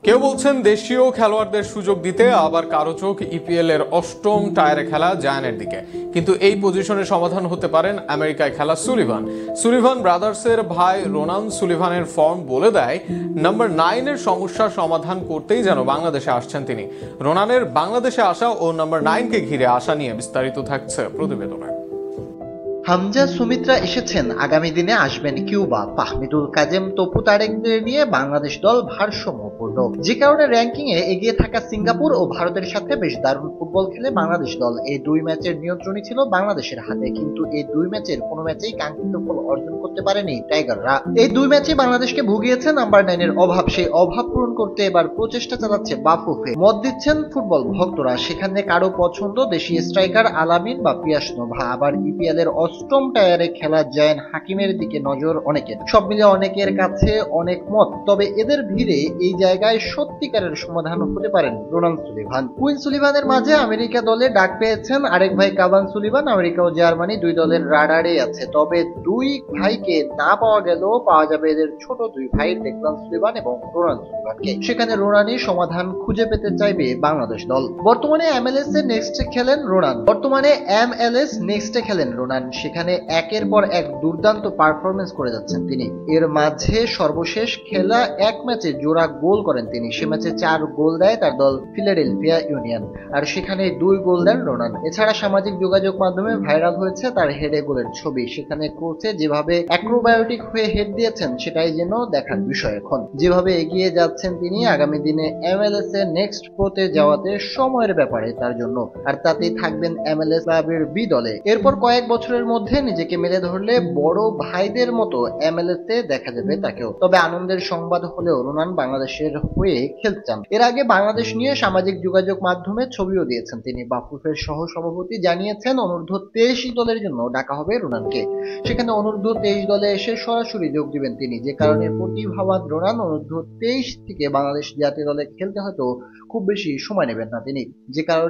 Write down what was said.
কেউ বলছেন দেশীয় খেলোয়াড়দের সুযোগ দিতে, আবার কারো চোখ ইপিএল এর অষ্টম টায়ারে খেলা জায়ানের দিকে। কিন্তু এই পজিশনে সমাধান হতে পারেন আমেরিকায় খেলা সুলিভান ব্রাদার্সের ভাই রোনান সুলিভানের ফর্ম বলে দেয় নাম্বার 9 এর সমস্যা সমাধান করতেই যেন বাংলাদেশে আসছেন তিনি। রোনানের বাংলাদেশে আসা ও নাম্বার 9 কে ঘিরে আসা নিয়ে বিস্তারিত থাকছে প্রতিবেদনে। হামজা সুমিত্রা এসেছেন, আগামী দিনে আসবেন কিউবা। ফাহমিদুল কাজেম, তপু তারেকদের নিয়ে বাংলাদেশ দল ভারসাম্যপূর্ণ, যে কারণে র্যাঙ্কিং এ এগিয়ে থাকা সিঙ্গাপুর ও ভারতের সাথে বেশ দারুণ ফুটবল খেলে বাংলাদেশ দল। এই দুই ম্যাচের নিয়ন্ত্রণই ছিল বাংলাদেশের হাতে, কিন্তু এই দুই ম্যাচের কোনো ম্যাচেই কাঙ্ক্ষিত ফল অর্জন করতে পারেনি টাইগাররা। এই দুই ম্যাচে বাংলাদেশকে ভুগিয়েছে নাম্বার 9 এর অভাব। সেই অভাব পূরণ করতে এবার প্রচেষ্টা চালাচ্ছে বাফুফে। মত দিচ্ছেন ফুটবল ভক্তরা। সেখানে কারো পছন্দ দেশীয় স্ট্রাইকার আলামিন বা পিয়াস নোভা, আবার ইপিএল এর অষ্টম টায়ারে খেলা জায়ান হাকিমের দিকে নজর অনেকের। সব মিলে অনেকের কাছে অনেক মত। তবে এদের ভিড়ে এই জায়গায় সত্যিকারের সমাধান হতে পারেন রোনান সুলিভান। কুইন সুলিভানের মাঝে আমেরিকা দলে ডাক পেয়েছেন আরেক ভাই কাভান সুলিভান। আমেরিকা ও জার্মানি দুই দলের রাডারে আছে। তবে দুই ভাইকে না পাওয়া গেলেও পাওয়া যাবে এদের ছোট দুই ভাই ডেকলান সুলিভান এবং রোনান সুলিভানকে। সেখানে রোনানই সমাধান খুঁজে পেতে চাইবে বাংলাদেশ দল। বর্তমানে এমএলএস নেক্সটে খেলেন রোনান। সেখানে একের পর এক দুর্দান্ত পারফরমেন্স করে যাচ্ছেন তিনি। এর মাঝে সর্বশেষ খেলা এক ম্যাচে জোড়া গোল করেন তিনি। সে ম্যাচে 4 গোল দেয় তার দল ফিলাডেলফিয়া ইউনিয়ন, আর সেখানে 2 গোল দেন রোনান। এছাড়া সামাজিক যোগাযোগ মাধ্যমে ভাইরাল হয়েছে তার হেডে গোলের ছবি। সেখানে কোচে যেভাবে অ্যাক্রোবায়োটিক হয়ে হেড দিয়েছেন সেটাই যেন দেখার বিষয়। এখন যেভাবে এগিয়ে যাচ্ছেন তিনি, আগামী দিনে এমএলএস এ নেক্সট প্রোতে যাওয়াতে সময়ের ব্যাপারে তার জন্য, আর তাতেই থাকবেন এমএলএস ক্লাবের বি দলে। এরপর কয়েক বছরের মধ্যে নিজেকে মেলে ধরলে বড় ভাইদের মতো এমএলএস এ দেখা যাবে তাকেও। তবে আনন্দের সংবাদ হলেও রোনান বাংলাদেশের হয়ে খেলতে চান। এর আগে বাংলাদেশ নিয়ে সামাজিক যোগাযোগ মাধ্যমে ছবিও দিয়েছেন তিনি। বাফুফের সহ সভাপতি জানিয়েছেন অনূর্ধ্ব 23 দলের জন্য ডাকা হবে রোনানকে। সেখানে অনূর্ধ্ব 23 দলে এসে সরাসরি যোগ দিবেন তিনি, যে কারণে প্রতিভাবান রোনান অনূর্ধ্ব 23 থেকে বাংলাদেশ জাতীয় দলে খেলতে হয়তো খুব বেশি সময় নেবেন না তিনি, যে কারণে